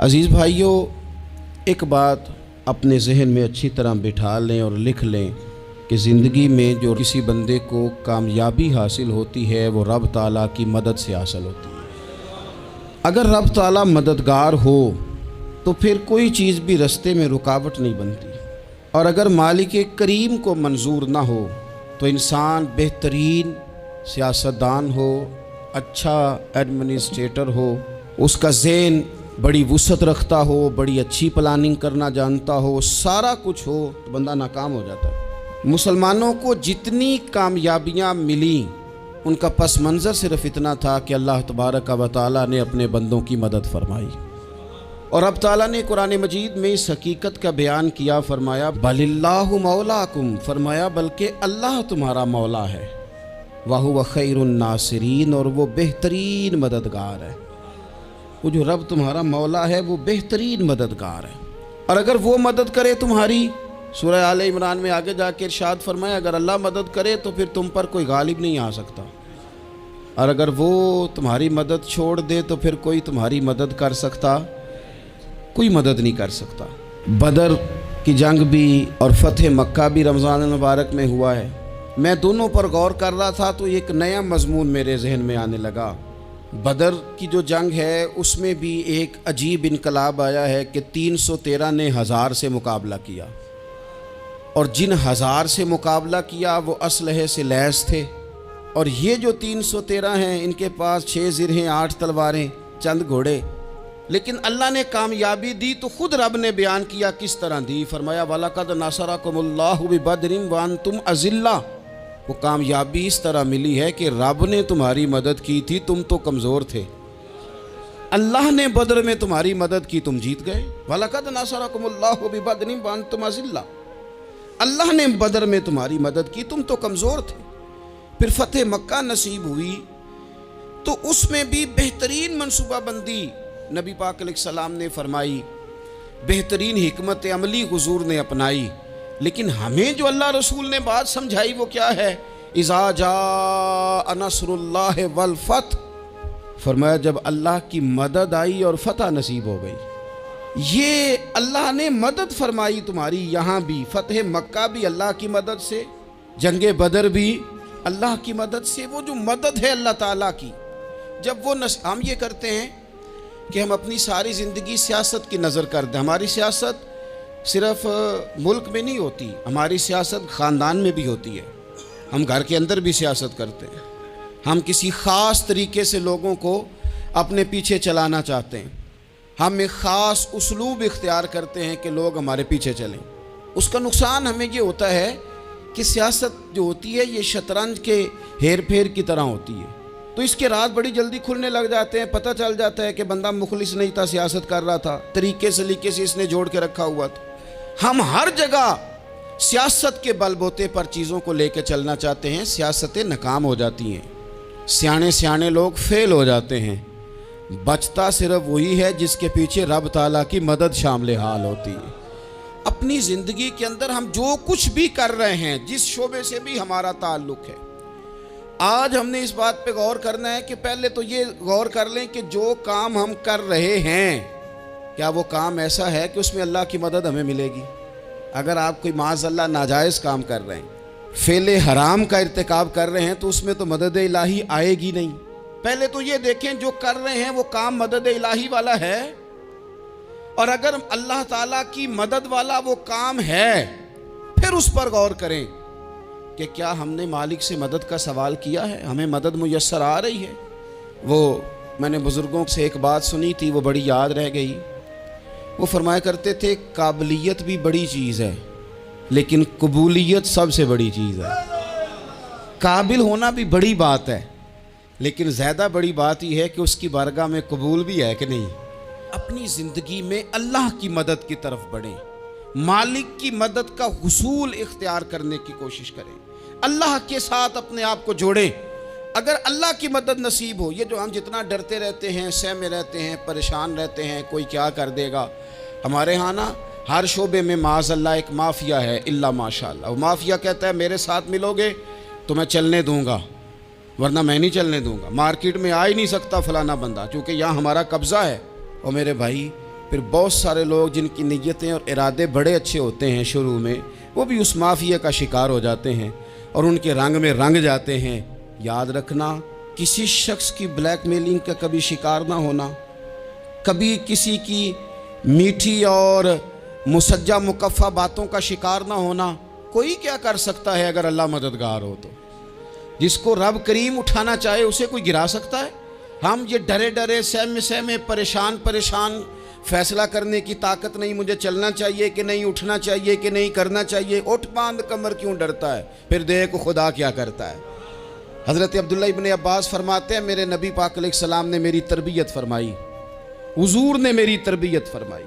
عزیز بھائیوں، ایک بات اپنے ذہن میں اچھی طرح بٹھا لیں اور لکھ لیں کہ زندگی میں جو کسی بندے کو کامیابی حاصل ہوتی ہے وہ رب تعالیٰ کی مدد سے حاصل ہوتی ہے۔ اگر رب تعالیٰ مددگار ہو تو پھر کوئی چیز بھی رستے میں رکاوٹ نہیں بنتی، اور اگر مالک کریم کو منظور نہ ہو تو انسان بہترین سیاستدان ہو، اچھا ایڈمنسٹریٹر ہو، اس کا ذہن بڑی وسعت رکھتا ہو، بڑی اچھی پلاننگ کرنا جانتا ہو، سارا کچھ ہو، تو بندہ ناکام ہو جاتا ہے۔ مسلمانوں کو جتنی کامیابیاں ملیں ان کا پس منظر صرف اتنا تھا کہ اللہ تبارک و تعالیٰ نے اپنے بندوں کی مدد فرمائی، اور اب تعالیٰ نے قرآن مجید میں اس حقیقت کا بیان کیا، فرمایا بل اللہ مولاکم، فرمایا بلکہ اللہ تمہارا مولا ہے، وَهُوَ خَيْرُ النَّاصِرِينَ، اور وہ بہترین مددگار ہے۔ وہ جو رب تمہارا مولا ہے وہ بہترین مددگار ہے، اور اگر وہ مدد کرے تمہاری، سورہ آل عمران میں آگے جا کے ارشاد فرمایا اگر اللہ مدد کرے تو پھر تم پر کوئی غالب نہیں آ سکتا، اور اگر وہ تمہاری مدد چھوڑ دے تو پھر کوئی تمہاری مدد کر سکتا، کوئی مدد نہیں کر سکتا۔ بدر کی جنگ بھی اور فتح مکہ بھی رمضان المبارک میں ہوا ہے۔ میں دونوں پر غور کر رہا تھا تو ایک نیا مضمون میرے ذہن میں آنے لگا۔ بدر کی جو جنگ ہے اس میں بھی ایک عجیب انقلاب آیا ہے کہ 313 نے 1000 سے مقابلہ کیا، اور جن 1000 سے مقابلہ کیا وہ اسلحے سے لیس تھے، اور یہ جو 313 ہیں ان کے پاس 6 زرہیں، 8 تلواریں، چند گھوڑے، لیکن اللہ نے کامیابی دی تو خود رب نے بیان کیا کس طرح دی، فرمایا وَلَقَدْ نَصَرَكُمُ اللَّهُ بِبَدْرٍ وَأَنْتُمْ أَذِلَّةٌ۔ وہ کامیابی اس طرح ملی ہے کہ رب نے تمہاری مدد کی تھی، تم تو کمزور تھے، اللہ نے بدر میں تمہاری مدد کی، تم جیت گئے۔ وَلَقَدْ نَصَرَكُمُ اللَّهُ بِبَدْرٍ وَأَنْتُمْ أَذِلَّةٌ، اللہ نے بدر میں تمہاری مدد کی، تم تو کمزور تھے۔ پھر فتح مکہ نصیب ہوئی تو اس میں بھی بہترین منصوبہ بندی نبی پاک علیہ السلام نے فرمائی، بہترین حکمت عملی حضور نے اپنائی، لیکن ہمیں جو اللہ رسول نے بات سمجھائی وہ کیا ہے؟ اذا جاء نصر اللہ والفتح، فرمایا جب اللہ کی مدد آئی اور فتح نصیب ہو گئی۔ یہ اللہ نے مدد فرمائی تمہاری، یہاں بھی فتح مکہ بھی اللہ کی مدد سے، جنگ بدر بھی اللہ کی مدد سے۔ وہ جو مدد ہے اللہ تعالیٰ کی، جب وہ ہم یہ کرتے ہیں کہ ہم اپنی ساری زندگی سیاست کی نظر کر دیں، ہماری سیاست صرف ملک میں نہیں ہوتی، ہماری سیاست خاندان میں بھی ہوتی ہے، ہم گھر کے اندر بھی سیاست کرتے ہیں، ہم کسی خاص طریقے سے لوگوں کو اپنے پیچھے چلانا چاہتے ہیں، ہم ایک خاص اسلوب اختیار کرتے ہیں کہ لوگ ہمارے پیچھے چلیں۔ اس کا نقصان ہمیں یہ ہوتا ہے کہ سیاست جو ہوتی ہے یہ شطرنج کے ہیر پھیر کی طرح ہوتی ہے، تو اس کے راز بڑی جلدی کھلنے لگ جاتے ہیں، پتہ چل جاتا ہے کہ بندہ مخلص نہیں تھا، سیاست کر رہا تھا، طریقے سلیقے سے اس نے جوڑ کے رکھا ہوا تھا۔ ہم ہر جگہ سیاست کے بل بوتے پر چیزوں کو لے کے چلنا چاہتے ہیں، سیاستیں ناکام ہو جاتی ہیں، سیانے لوگ فیل ہو جاتے ہیں، بچتا صرف وہی ہے جس کے پیچھے رب تعالیٰ کی مدد شامل حال ہوتی ہے۔ اپنی زندگی کے اندر ہم جو کچھ بھی کر رہے ہیں، جس شعبے سے بھی ہمارا تعلق ہے، آج ہم نے اس بات پہ غور کرنا ہے کہ پہلے تو یہ غور کر لیں کہ جو کام ہم کر رہے ہیں کیا وہ کام ایسا ہے کہ اس میں اللہ کی مدد ہمیں ملے گی؟ اگر آپ کوئی معاذ اللہ ناجائز کام کر رہے ہیں، فعل حرام کا ارتکاب کر رہے ہیں، تو اس میں تو مدد الہی آئے گی نہیں۔ پہلے تو یہ دیکھیں جو کر رہے ہیں وہ کام مدد الہی والا ہے، اور اگر اللہ تعالیٰ کی مدد والا وہ کام ہے پھر اس پر غور کریں کہ کیا ہم نے مالک سے مدد کا سوال کیا ہے، ہمیں مدد میسر آ رہی ہے۔ وہ میں نے بزرگوں سے ایک بات سنی تھی، وہ بڑی یاد رہ گئی۔ وہ فرمایا کرتے تھے قابلیت بھی بڑی چیز ہے لیکن قبولیت سب سے بڑی چیز ہے۔ قابل ہونا بھی بڑی بات ہے لیکن زیادہ بڑی بات یہ ہے کہ اس کی بارگاہ میں قبول بھی ہے کہ نہیں۔ اپنی زندگی میں اللہ کی مدد کی طرف بڑھیں، مالک کی مدد کا حصول اختیار کرنے کی کوشش کریں، اللہ کے ساتھ اپنے آپ کو جوڑیں۔ اگر اللہ کی مدد نصیب ہو، یہ جو ہم جتنا ڈرتے رہتے ہیں، سہمے رہتے ہیں، پریشان رہتے ہیں کوئی کیا کر دے گا، ہمارے ہاں نا ہر شعبے میں معاذ اللہ ایک مافیا ہے، الا ماشاءاللہ۔ وہ مافیا کہتا ہے میرے ساتھ ملو گے تو میں چلنے دوں گا، ورنہ میں نہیں چلنے دوں گا، مارکیٹ میں آ ہی نہیں سکتا فلانا بندہ، چونکہ یہاں ہمارا قبضہ ہے۔ اور میرے بھائی پھر بہت سارے لوگ جن کی نیتیں اور ارادے بڑے اچھے ہوتے ہیں شروع میں، وہ بھی اس مافیا کا شکار ہو جاتے ہیں اور ان کے رنگ میں رنگ جاتے ہیں۔ یاد رکھنا، کسی شخص کی بلیک میلنگ کا کبھی شکار نہ ہونا، کبھی کسی کی میٹھی اور مسجع مکفہ باتوں کا شکار نہ ہونا۔ کوئی کیا کر سکتا ہے اگر اللہ مددگار ہو تو؟ جس کو رب کریم اٹھانا چاہے اسے کوئی گرا سکتا ہے؟ ہم یہ ڈرے ڈرے سہمے سہمے پریشان فیصلہ کرنے کی طاقت نہیں، مجھے چلنا چاہیے کہ نہیں، اٹھنا چاہیے کہ نہیں، کرنا چاہیے، اٹھ باندھ کمر کیوں ڈرتا ہے؟ پھر دیکھ خدا کیا کرتا ہے۔ حضرت عبداللہ ابن عباس فرماتے ہیں میرے نبی پاک علیہ السلام نے میری تربیت فرمائی، حضور نے میری تربیت فرمائی،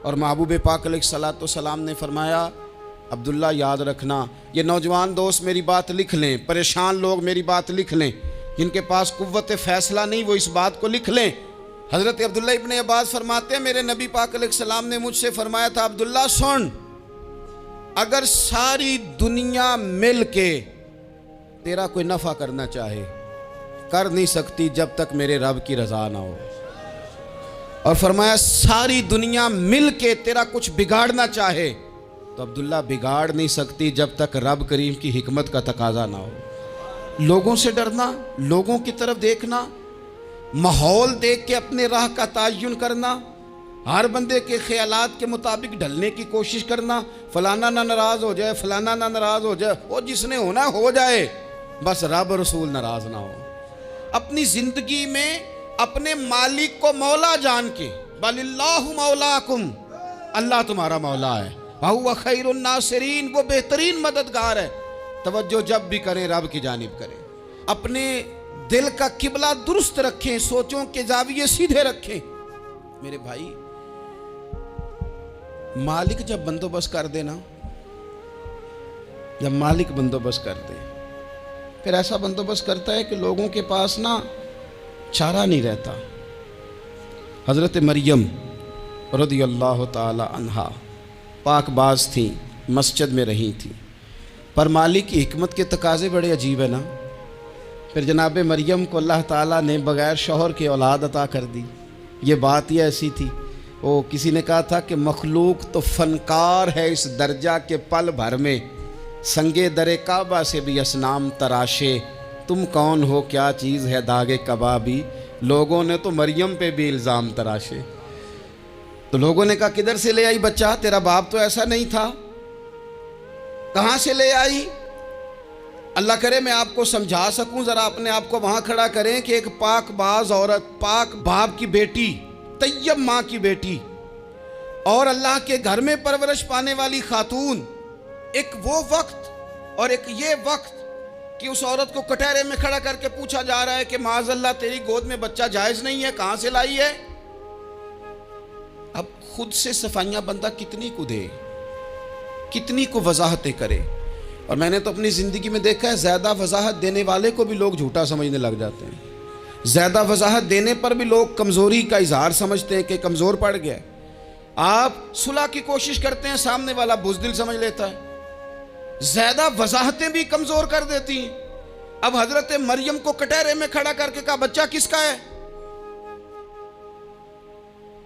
اور محبوب پاک علیہ السلام نے فرمایا عبداللہ یاد رکھنا، یہ نوجوان دوست میری بات لکھ لیں، پریشان لوگ میری بات لکھ لیں، جن کے پاس قوت فیصلہ نہیں وہ اس بات کو لکھ لیں۔ حضرت عبداللہ ابن عباس فرماتے ہیں میرے نبی پاک علیہ السلام نے مجھ سے فرمایا تھا عبداللہ سن، اگر ساری دنیا مل کے تیرا کوئی نفع کرنا چاہے کر نہیں سکتی جب تک میرے رب کی رضا نہ ہو، اور فرمایا ساری دنیا مل کے تیرا کچھ بگاڑنا چاہے تو عبداللہ بگاڑ نہیں سکتی جب تک رب کریم کی حکمت کا تقاضا نہ ہو۔ لوگوں سے ڈرنا، لوگوں کی طرف دیکھنا، ماحول دیکھ کے اپنے راہ کا تعین کرنا، ہر بندے کے خیالات کے مطابق ڈھلنے کی کوشش کرنا، فلانا نہ ناراض ہو جائے، فلانا نہ ناراض ہو جائے، وہ جس نے ہونا ہو جائے، بس رب رسول ناراض نہ ہو۔ اپنی زندگی میں اپنے مالک کو مولا جان کے، بل اللہ مولاکم، اللہ تمہارا مولا ہے، وَهُوَ خَيْرُ النَّاصِرِينَ، وہ بہترین مددگار ہے۔ توجہ جب بھی کریں رب کی جانب کریں، اپنے دل کا قبلہ درست رکھیں، سوچوں کے زاویے سیدھے رکھیں۔ میرے بھائی، مالک جب بندوبست کر دے نا، جب مالک بندوبست کر دے، پھر ایسا بندوبست کرتا ہے کہ لوگوں کے پاس نا چارہ نہیں رہتا۔ حضرت مریم رضی اللہ تعالی عنہا پاک باز تھیں، مسجد میں رہی تھیں، پر مالک کی حکمت کے تقاضے بڑے عجیب ہے نا۔ پھر جناب مریم کو اللہ تعالیٰ نے بغیر شوہر کے اولاد عطا کر دی۔ یہ بات ہی ایسی تھی، وہ کسی نے کہا تھا کہ مخلوق تو فنکار ہے اس درجہ کے پل بھر میں، سنگے در کعبہ سے بھی اصنام تراشے، تم کون ہو کیا چیز ہے داغ کبابی، لوگوں نے تو مریم پہ بھی الزام تراشے۔ تو لوگوں نے کہا کدھر سے لے آئی بچہ، تیرا باپ تو ایسا نہیں تھا، کہاں سے لے آئی؟ اللہ کرے میں آپ کو سمجھا سکوں، ذرا اپنے آپ کو وہاں کھڑا کریں کہ ایک پاک باز عورت، پاک باپ کی بیٹی، طیب ماں کی بیٹی، اور اللہ کے گھر میں پرورش پانے والی خاتون، ایک وہ وقت اور ایک یہ وقت کہ اس عورت کو کٹہرے میں کھڑا کر کے پوچھا جا رہا ہے کہ معاذ اللہ تیری گود میں بچہ جائز نہیں ہے، کہاں سے لائی ہے؟ اب خود سے صفائیاں بندہ کتنی کو دے، کتنی کو وضاحتیں کرے۔ اور میں نے تو اپنی زندگی میں دیکھا ہے زیادہ وضاحت دینے والے کو بھی لوگ جھوٹا سمجھنے لگ جاتے ہیں، زیادہ وضاحت دینے پر بھی لوگ کمزوری کا اظہار سمجھتے ہیں کہ کمزور پڑ گیا ہے۔ آپ صلح کی کوشش کرتے ہیں، سامنے والا بزدل سمجھ لیتا ہے، زیادہ وضاحتیں بھی کمزور کر دیتی ہیں۔ اب حضرت مریم کو کٹہرے میں کھڑا کر کے کہا بچہ کس کا ہے؟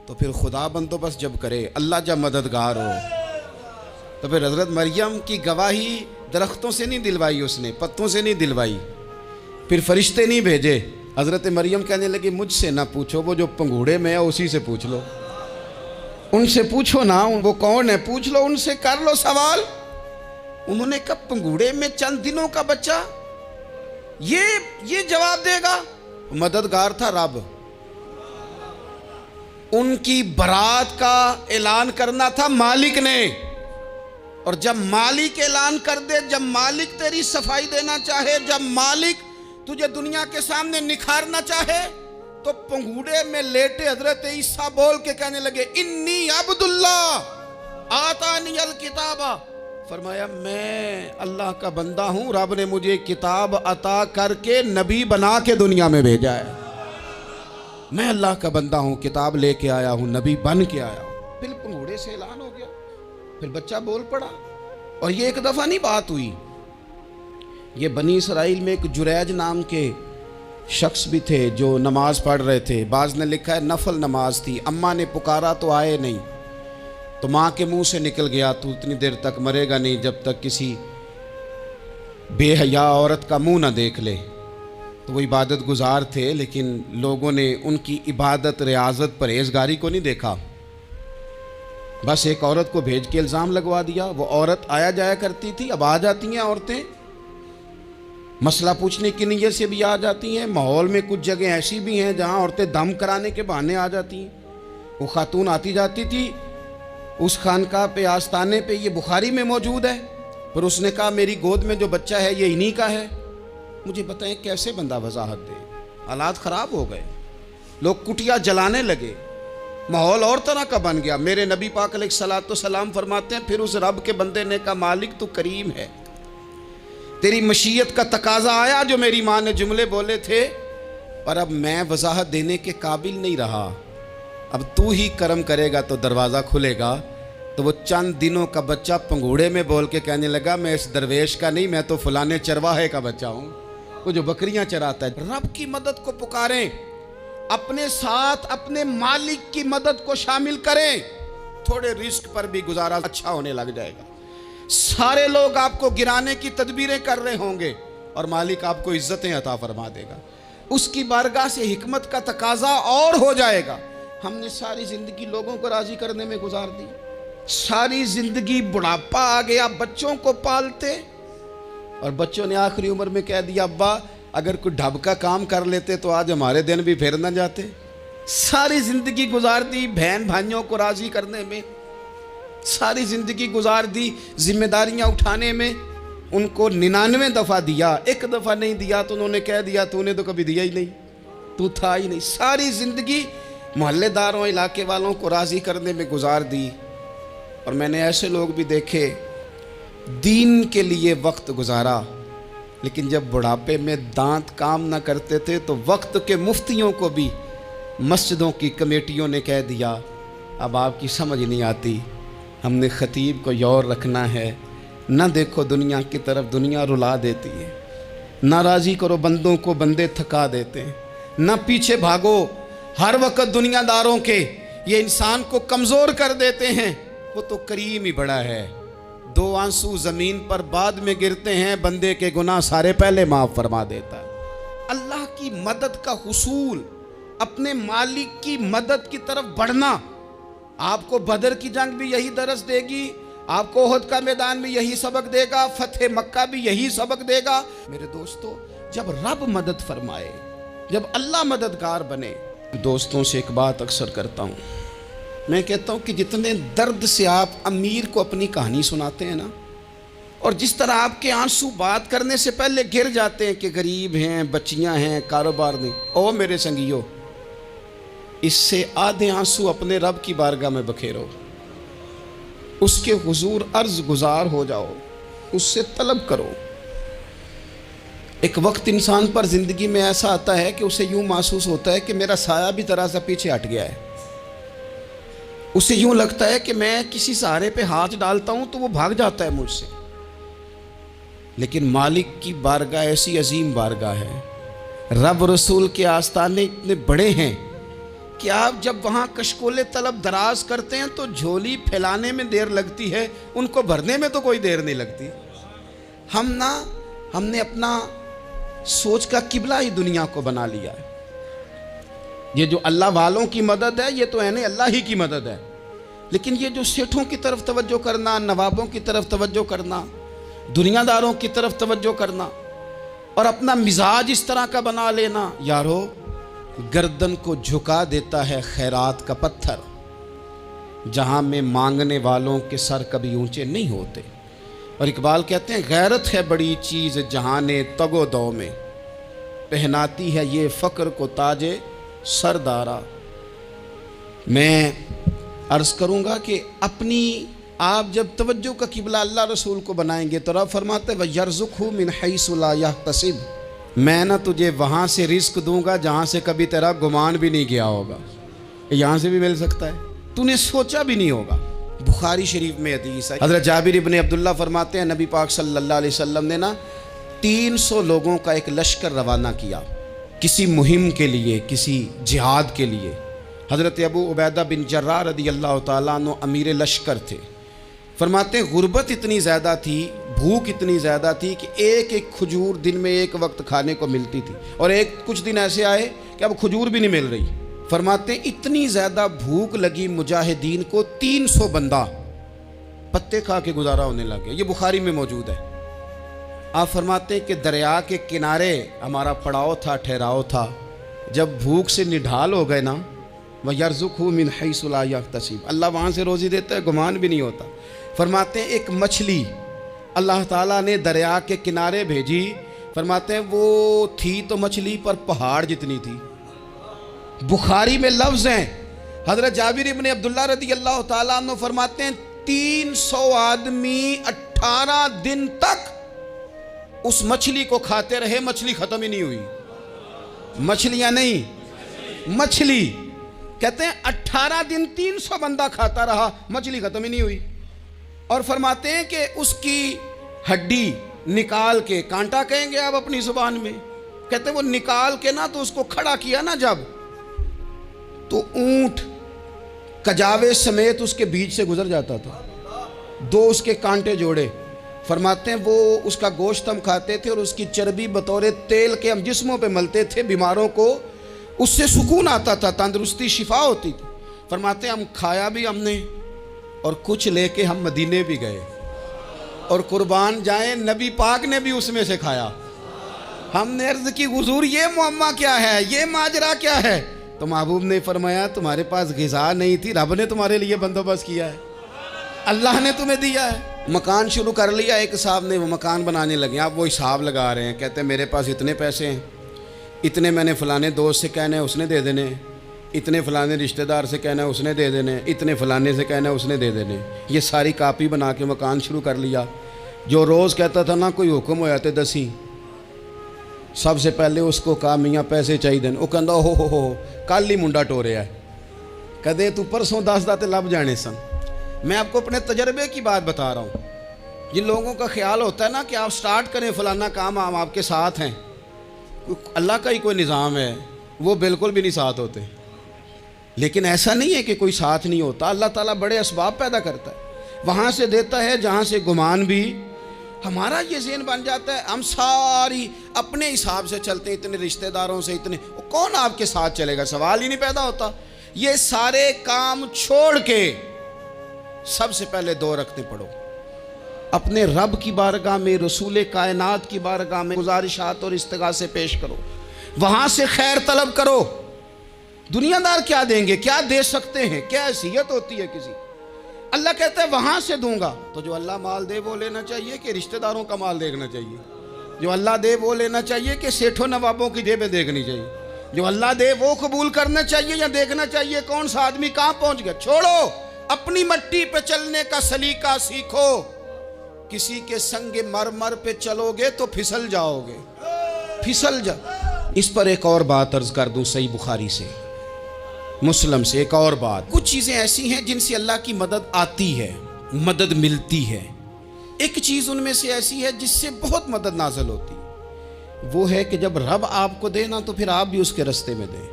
تو پھر خدا بندوبست جب کرے، اللہ جب مددگار ہو، تو پھر حضرت مریم کی گواہی درختوں سے نہیں دلوائی، اس نے پتوں سے نہیں دلوائی، پھر فرشتے نہیں بھیجے۔ حضرت مریم کہنے لگی مجھ سے نہ پوچھو، وہ جو پنگوڑے میں ہے اسی سے پوچھ لو، ان سے پوچھو نا، وہ کون ہے پوچھ لو، ان سے کر لو سوال۔ انہوں نے کہا پنگوڑے میں چند دنوں کا بچہ، یہ جواب دے گا؟ مددگار تھا رب، ان کی برات کا اعلان کرنا تھا مالک نے، اور جب مالک اعلان کر دے، جب مالک تیری صفائی دینا چاہے، جب مالک تجھے دنیا کے سامنے نکھارنا چاہے، تو پنگوڑے میں لیٹے حضرت عیسیٰ بول کے کہنے لگے انی عبداللہ آتانی الکتاب، فرمایا میں اللہ کا بندہ ہوں، رب نے مجھے کتاب عطا کر کے نبی بنا کے دنیا میں بھیجا ہے، میں اللہ کا بندہ ہوں، کتاب لے کے آیا ہوں، نبی بن کے آیا ہوں۔ پھر پنگوڑے سے اعلان ہو گیا، پھر بچہ بول پڑا۔ اور یہ ایک دفعہ نہیں بات ہوئی، یہ بنی اسرائیل میں ایک جریج نام کے شخص بھی تھے جو نماز پڑھ رہے تھے، بعض نے لکھا ہے نفل نماز تھی، اماں نے پکارا تو آئے نہیں، تو ماں کے منہ سے نکل گیا تو اتنی دیر تک مرے گا نہیں جب تک کسی بے حیا عورت کا منہ نہ دیکھ لے۔ تو وہ عبادت گزار تھے، لیکن لوگوں نے ان کی عبادت، ریاضت، پرہیزگاری کو نہیں دیکھا، بس ایک عورت کو بھیج کے الزام لگوا دیا۔ وہ عورت آیا جایا کرتی تھی، اب آ جاتی ہیں عورتیں، مسئلہ پوچھنے کی نیت سے بھی آ جاتی ہیں۔ ماحول میں کچھ جگہ ایسی بھی ہیں جہاں عورتیں دم کرانے کے بہانے آ جاتی ہیں۔ وہ خاتون آتی جاتی تھی اس خانقاہ پہ، آستانے پہ، یہ بخاری میں موجود ہے، پر اس نے کہا میری گود میں جو بچہ ہے یہ انہی کا ہے۔ مجھے بتائیں کیسے بندہ وضاحت دے؟ حالات خراب ہو گئے، لوگ کٹیا جلانے لگے، ماحول اور طرح کا بن گیا۔ میرے نبی پاک علیہ الصلوۃ والسلام فرماتے ہیں پھر اس رب کے بندے نے کہا مالک تو کریم ہے، تیری مشیت کا تقاضا آیا جو میری ماں نے جملے بولے تھے، پر اب میں وضاحت دینے کے قابل نہیں رہا، اب تو ہی کرم کرے گا تو دروازہ کھلے گا۔ تو وہ چند دنوں کا بچہ پنگوڑے میں بول کے کہنے لگا میں اس درویش کا نہیں، میں تو فلانے چرواہے کا بچہ ہوں، وہ جو بکریاں چراتا ہے۔ رب کی مدد کو پکاریں، اپنے ساتھ اپنے مالک کی مدد کو شامل کریں، تھوڑے رزق پر بھی گزارا اچھا ہونے لگ جائے گا۔ سارے لوگ آپ کو گرانے کی تدبیریں کر رہے ہوں گے اور مالک آپ کو عزتیں عطا فرما دے گا، اس کی بارگاہ سے حکمت کا تقاضا اور ہو جائے گا۔ ہم نے ساری زندگی لوگوں کو راضی کرنے میں گزار دی، ساری زندگی بڑھاپا آ گیا بچوں کو پالتے، اور بچوں نے آخری عمر میں کہہ دیا ابا اگر کوئی ڈھب کا کام کر لیتے تو آج ہمارے دن بھی پھر نہ جاتے۔ ساری زندگی گزار دی بہن بھائیوں کو راضی کرنے میں، ساری زندگی گزار دی ذمہ داریاں اٹھانے میں، ان کو 99 دفعہ دیا، ایک دفعہ نہیں دیا تو انہوں نے کہہ دیا تو نے تو کبھی دیا ہی نہیں، تو تھا ہی نہیں۔ ساری زندگی محلے داروں، علاقے والوں کو راضی کرنے میں گزار دی، اور میں نے ایسے لوگ بھی دیکھے دین کے لیے وقت گزارا، لیکن جب بڑھاپے میں دانت کام نہ کرتے تھے تو وقت کے مفتیوں کو بھی مسجدوں کی کمیٹیوں نے کہہ دیا اب آپ کی سمجھ نہیں آتی، ہم نے خطیب کو یور رکھنا ہے، نہ دیکھو دنیا کی طرف، دنیا رلا دیتی ہے، نہ راضی کرو بندوں کو، بندے تھکا دیتے ہیں، نہ پیچھے بھاگو ہر وقت دنیا داروں کے، یہ انسان کو کمزور کر دیتے ہیں، وہ تو کریم ہی بڑا ہے، 2 آنسو زمین پر بعد میں گرتے ہیں، بندے کے گناہ سارے پہلے معاف فرما دیتا ہے۔ اللہ کی مدد کا حصول، اپنے مالک کی مدد کی طرف بڑھنا، آپ کو بدر کی جنگ بھی یہی درس دے گی، آپ کو احد کا میدان بھی یہی سبق دے گا، فتح مکہ بھی یہی سبق دے گا۔ میرے دوستو جب رب مدد فرمائے، جب اللہ مددگار بنے، دوستوں سے ایک بات اکثر کرتا ہوں، میں کہتا ہوں کہ جتنے درد سے آپ امیر کو اپنی کہانی سناتے ہیں نا، اور جس طرح آپ کے آنسو بات کرنے سے پہلے گر جاتے ہیں کہ غریب ہیں، بچیاں ہیں، کاروبار نہیں، او میرے سنگیو، اس سے آدھے آنسو اپنے رب کی بارگاہ میں بکھیرو، اس کے حضور عرض گزار ہو جاؤ، اس سے طلب کرو۔ ایک وقت انسان پر زندگی میں ایسا آتا ہے کہ اسے یوں محسوس ہوتا ہے کہ میرا سایہ بھی ذرا سا پیچھے ہٹ گیا ہے، اسے یوں لگتا ہے کہ میں کسی سہارے پہ ہاتھ ڈالتا ہوں تو وہ بھاگ جاتا ہے مجھ سے، لیکن مالک کی بارگاہ ایسی عظیم بارگاہ ہے، رب رسول کے آستانے اتنے بڑے ہیں کہ آپ جب وہاں کشکول طلب دراز کرتے ہیں تو جھولی پھیلانے میں دیر لگتی ہے، ان کو بھرنے میں تو کوئی دیر نہیں لگتی۔ ہم نے اپنا سوچ کا قبلہ ہی دنیا کو بنا لیا ہے۔ یہ جو اللہ والوں کی مدد ہے یہ تو اللہ ہی کی مدد ہے، لیکن یہ جو سیٹھوں کی طرف توجہ کرنا، نوابوں کی طرف توجہ کرنا، دنیا داروں کی طرف توجہ کرنا، اور اپنا مزاج اس طرح کا بنا لینا، یارو گردن کو جھکا دیتا ہے خیرات کا پتھر، جہاں میں مانگنے والوں کے سر کبھی اونچے نہیں ہوتے۔ اور اقبال کہتے ہیں غیرت ہے بڑی چیز جہان تگ و دو میں، پہناتی ہے یہ فقر کو تاج سردارا۔ میں عرض کروں گا کہ اپنی آپ جب توجہ کا قبلہ اللہ رسول کو بنائیں گے تو رب فرماتے ہیں وَيَرْزُقْهُ مِنْ حَيْثُ لَا يَحْتَسِبُ، میں نہ تجھے وہاں سے رزق دوں گا جہاں سے کبھی تیرا گمان بھی نہیں گیا ہوگا، یہاں سے بھی مل سکتا ہے، تو نے سوچا بھی نہیں ہوگا۔ بخاری شریف میں حدیث ہے، حضرت جابر ابن عبداللہ فرماتے ہیں نبی پاک صلی اللہ علیہ وسلم نے 300 لوگوں کا ایک لشکر روانہ کیا، کسی مہم کے لیے، کسی جہاد کے لیے. حضرت ابو عبیدہ بن جراح رضی اللہ تعالیٰ عنہ امیر لشکر تھے. فرماتے ہیں غربت اتنی زیادہ تھی، بھوک اتنی زیادہ تھی کہ ایک ایک کھجور دن میں ایک وقت کھانے کو ملتی تھی، اور کچھ دن ایسے آئے کہ اب کھجور بھی نہیں مل رہی. فرماتے ہیں اتنی زیادہ بھوک لگی مجاہدین کو، 300 بندہ پتے کھا کے گزارا ہونے لگے. یہ بخاری میں موجود ہے. آپ فرماتے ہیں کہ دریا کے کنارے ہمارا پڑاؤ تھا، ٹھہراؤ تھا. جب بھوک سے نڈھال ہو گئے نا، وَيَرْزُقْهُ مِنْ حَيْثُ لَا يَحْتَسِبُ، اللہ وہاں سے روزی دیتا ہے، گمان بھی نہیں ہوتا. فرماتے ہیں ایک مچھلی اللہ تعالیٰ نے دریا کے کنارے بھیجی. فرماتے ہیں وہ تھی تو مچھلی پر پہاڑ جتنی تھی. بخاری میں لفظ ہیں، حضرت جابر ابن عبداللہ رضی اللہ تعالیٰ عنہ فرماتے ہیں 300 آدمی 18 دن تک اس مچھلی کو کھاتے رہے، مچھلی ختم ہی نہیں ہوئی. مچھلیاں نہیں، مچھلی. کہتے ہیں 18 دن 300 بندہ کھاتا رہا، مچھلی ختم ہی نہیں ہوئی. اور فرماتے ہیں کہ اس کی ہڈی نکال کے، کانٹا کہیں گے آپ اپنی زبان میں، کہتے ہیں وہ نکال کے نا تو اس کو کھڑا کیا نا جب، تو اونٹ کجاوے سمیت اس کے بیچ سے گزر جاتا تھا. 2 اس کے کانٹے جوڑے. فرماتے ہیں وہ اس کا گوشت ہم کھاتے تھے اور اس کی چربی بطور تیل کے ہم جسموں پہ ملتے تھے. بیماروں کو اس سے سکون آتا تھا، تندرستی، شفا ہوتی تھی. فرماتے ہیں ہم کھایا بھی ہم نے، اور کچھ لے کے ہم مدینے بھی گئے، اور قربان جائیں نبی پاک نے بھی اس میں سے کھایا. ہم نے عرض کی حضور یہ معمہ کیا ہے، یہ ماجرا کیا ہے؟ تو محبوب نے فرمایا تمہارے پاس غذا نہیں تھی، رب نے تمہارے لیے بندوبست کیا ہے، اللہ نے تمہیں دیا ہے. مکان شروع کر لیا ایک صاحب نے، وہ مکان بنانے لگے. آپ وہ حساب لگا رہے ہیں، کہتے ہیں میرے پاس اتنے پیسے ہیں، اتنے میں نے فلانے دوست سے کہنا ہے اس نے دے دینے، اتنے فلانے رشتہ دار سے کہنا ہے اس نے دے دینے، اتنے فلانے سے کہنا ہے اس نے دے دینے. یہ ساری کاپی بنا کے مکان شروع کر لیا. جو روز کہتا تھا نا کوئی حکم ہو جاتے 10 سب سے پہلے اس کو کہا میاں پیسے چاہیے دین. وہ کہندا ہو کل ہی منڈا ٹوریا ہے، کدے تو پرسوں 10 داتے لب جانے سن. میں آپ کو اپنے تجربے کی بات بتا رہا ہوں. جن لوگوں کا خیال ہوتا ہے نا کہ آپ سٹارٹ کریں فلانا کام، ہم آپ کے ساتھ ہیں، اللہ کا ہی کوئی نظام ہے، وہ بالکل بھی نہیں ساتھ ہوتے. لیکن ایسا نہیں ہے کہ کوئی ساتھ نہیں ہوتا. اللہ تعالیٰ بڑے اسباب پیدا کرتا ہے، وہاں سے دیتا ہے جہاں سے گمان بھی. ہمارا یہ ذہن بن جاتا ہے ہم ساری اپنے حساب سے چلتے ہیں، اتنے رشتہ داروں سے، اتنے کون آپ کے ساتھ چلے گا، سوال ہی نہیں پیدا ہوتا. یہ سارے کام چھوڑ کے سب سے پہلے 2 رکعتیں پڑھو، اپنے رب کی بارگاہ میں، رسول کائنات کی بارگاہ میں گزارشات اور استغاثے پیش کرو، وہاں سے خیر طلب کرو. دنیا دار کیا دیں گے، کیا دے سکتے ہیں، کیا حیثیت ہوتی ہے کسی. اللہ کہتا ہے وہاں سے دوں گا. تو جو اللہ مال دے وہ لینا چاہیے کہ رشتہ داروں کا مال دیکھنا چاہیے؟ جو اللہ دے وہ لینا چاہیے کہ سیٹھوں نوابوں کی جیبیں دیکھنی چاہیے؟ جو اللہ دے وہ قبول کرنا چاہیے یا دیکھنا چاہیے کون سا آدمی کہاں پہنچ گیا؟ چھوڑو، اپنی مٹی پہ چلنے کا سلیقہ سیکھو. کسی کے سنگ مرمر پہ چلو گے تو پھسل جاؤ گے، پھسل جا. اس پر ایک اور بات عرض کر دوں، صحیح بخاری سے، مسلم سے ایک اور بات. کچھ چیزیں ایسی ہیں جن سے اللہ کی مدد آتی ہے، مدد ملتی ہے. ایک چیز ان میں سے ایسی ہے جس سے بہت مدد نازل ہوتی، وہ ہے کہ جب رب آپ کو دے نا تو پھر آپ بھی اس کے رستے میں دیں،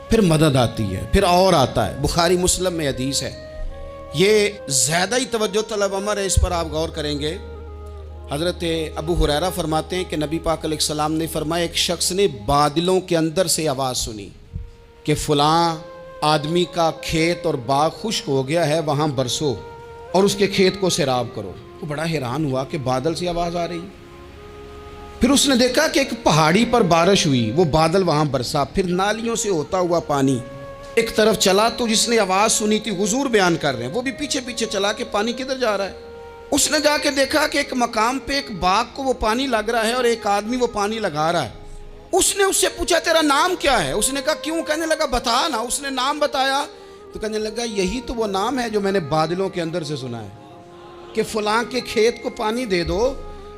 پھر مدد آتی ہے، پھر اور آتا ہے. بخاری مسلم میں حدیث ہے، یہ زیادہ ہی توجہ طلب امر ہے، اس پر آپ غور کریں گے. حضرت ابو ہریرہ فرماتے ہیں کہ نبی پاک علیہ السلام نے فرمایا ایک شخص نے بادلوں کے اندر سے آواز سنی کہ فلاں آدمی کا کھیت اور باغ خشک ہو گیا ہے، وہاں برسو اور اس کے کھیت کو سیراب کرو. وہ بڑا حیران ہوا کہ بادل سے آواز آ رہی. پھر اس نے دیکھا کہ ایک پہاڑی پر بارش ہوئی، وہ بادل وہاں برسا، پھر نالیوں سے ہوتا ہوا پانی ایک طرف چلا. تو جس نے آواز سنی تھی، حضور بیان کر رہے ہیں، وہ بھی پیچھے پیچھے چلا کہ پانی کدھر جا رہا ہے. اس نے جا کے دیکھا کہ ایک مقام پہ ایک باغ کو وہ پانی لگ رہا ہے اور ایک آدمی وہ پانی لگا رہا ہے. اس نے اس سے پوچھا تیرا نام کیا ہے؟ اس نے کہا کیوں؟ کہنے لگا بتا نا. اس نے نام بتایا تو کہنے لگا یہی تو وہ نام ہے جو میں نے بادلوں کے اندر سے سنا ہے کہ فلاں کے کھیت کو پانی دے دو.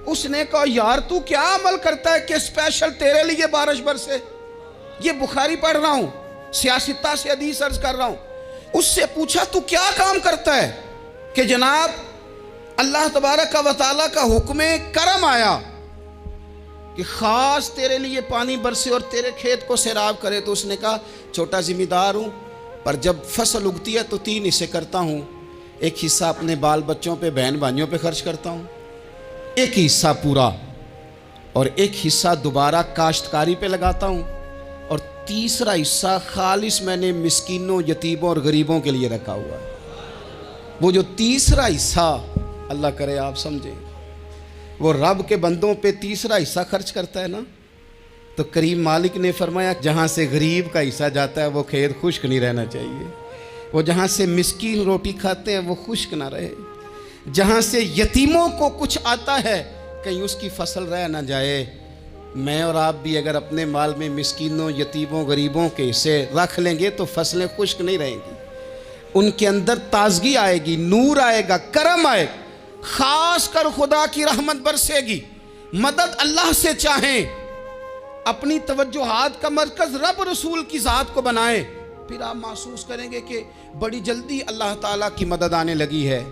اس نے کہا یار تو کیا عمل کرتا ہے کہ اسپیشل تیرے لیے بارش برسے؟ یہ بخاری پڑھ رہا ہوں، سیاستہ سے حدیث عرض کر رہا ہوں. اس سے پوچھا تو کیا کام کرتا ہے کہ جناب اللہ تبارک و تعالیٰ کا حکم کرم آیا کہ خاص تیرے لیے پانی برسے اور تیرے کھیت کو سیراب کرے؟ تو اس نے کہا چھوٹا ذمہ دار ہوں، پر جب فصل اگتی ہے تو 3 حصے کرتا ہوں، ایک حصہ اپنے بال بچوں پہ، بہن بھائیوں پہ خرچ کرتا ہوں، ایک حصہ پورا، اور ایک حصہ دوبارہ کاشتکاری پہ لگاتا ہوں، اور تیسرا حصہ خالص میں نے مسکینوں، یتیموں اور غریبوں کے لیے رکھا ہوا ہے۔ وہ جو تیسرا حصہ، اللہ کرے آپ سمجھیں، وہ رب کے بندوں پہ تیسرا حصہ خرچ کرتا ہے نا، تو کریم مالک نے فرمایا جہاں سے غریب کا حصہ جاتا ہے وہ کھیت خشک نہیں رہنا چاہیے، وہ جہاں سے مسکین روٹی کھاتے ہیں وہ خشک نہ رہے، جہاں سے یتیموں کو کچھ آتا ہے کہیں اس کی فصل رہ نہ جائے۔ میں اور آپ بھی اگر اپنے مال میں مسکینوں، یتیموں، غریبوں کے حصے رکھ لیں گے تو فصلیں خشک نہیں رہیں گی، ان کے اندر تازگی آئے گی، نور آئے گا، کرم آئے گا، خاص کر خدا کی رحمت برسے گی۔ مدد اللہ سے چاہیں، اپنی توجہات کا مرکز رب رسول کی ذات کو بنائیں، پھر آپ محسوس کریں گے کہ بڑی جلدی اللہ تعالیٰ کی مدد آنے لگی ہے۔